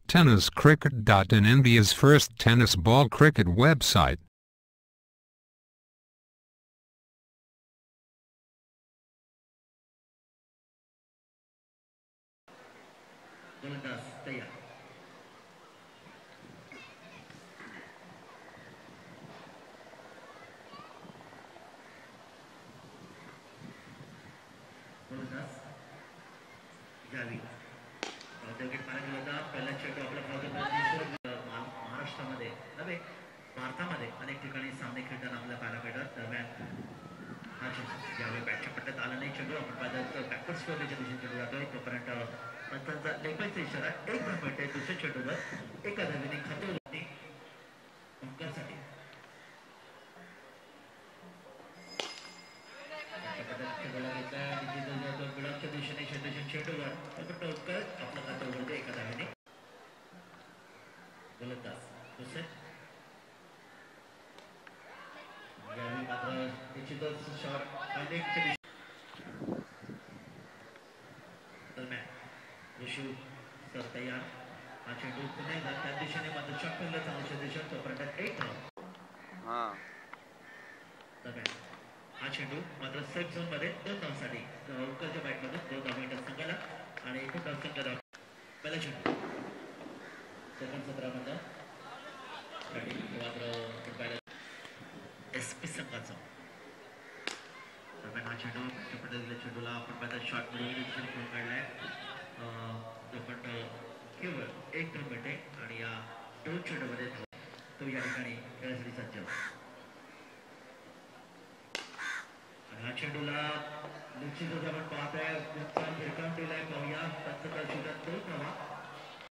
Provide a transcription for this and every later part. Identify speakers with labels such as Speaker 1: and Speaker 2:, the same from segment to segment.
Speaker 1: TennisCricket.in, India's first tennis ball cricket website.
Speaker 2: महाराष्ट्रामध्ये नव्हे भारतामध्ये अनेक ठिकाणी सामने खेळताना आपल्या पॅरापेटर दरम्यान हा चेंडू ज्यावेळी बॅटच्या पट्ट्यात आला नाही चेंडू आपण पाहिजे बॅकवर्ड स्टोरीच्या दिशेने चेंडू जातोय तोपर्यंत नंतरचा लेगबाईचा इशारा एक धाव मिळते दुसऱ्या चेंडूवर एका धावेने खाते होती अंकासाठी गुलाबच्या दिशेने चेंडूवर आपला खाते उघडते एका धावेने गोलंदाज दुसरे मात्र निश्चितच शॉट दरम्यान ऋषू सर तयार हा चेंडू पुन्हा एकदा त्या दिशेने मात्र शॉट खेळला चांगल्या दिशेने तोपर्यंत एक धाव दरम्यान हा चेंडू मात्र सेफ झोन मध्ये 2 धावांसाठी उकलच्या बॅटमध्ये 2 धावा मिळतात संघाला आणि एकूण धाव संघ धाव पहिला चेंडू सेकंड सत्रामध्ये SP संघाचा दरम्यान हा चेंडू पद्धतीने चेंडूला आपण पहिला शॉट मिळवून खेळून काढलाय जोपर्यंत केवळ एक धाव मिळते आणि या 2 चेंडूमध्ये तो या ठिकाणी खेळासाठी सज्ज हा चेंडूला निश्चितच आपण पाहतोय भिरकावून दिलाय पाहूया पंचकाशीला 2 धावा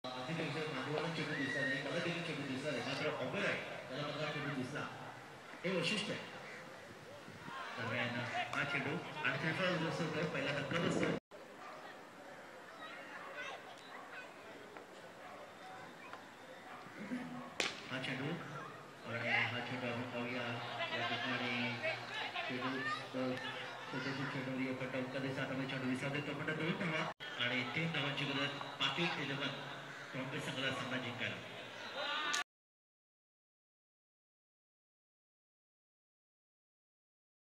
Speaker 2: माध्यमातून चेंडू दिसला नाही मला देखील चेंडू दिसला नाही मात्र ऑफर आहे त्याला मला चेंडू दिसला हे वैशिष्ट्य आहे दरम्यान हा चेंडू आणि होतोय पहिला धक्का बसतो हा चेंडू आणि हा चेंडू आपण पाहूया या ठिकाणी चेंडू कधी साठामध्ये चेंडू विसरते तोपर्यंत 2 धावा आणि 3 धावांची गरज पाकिट 11 काँग्रेस संघाला सामना जिंकायला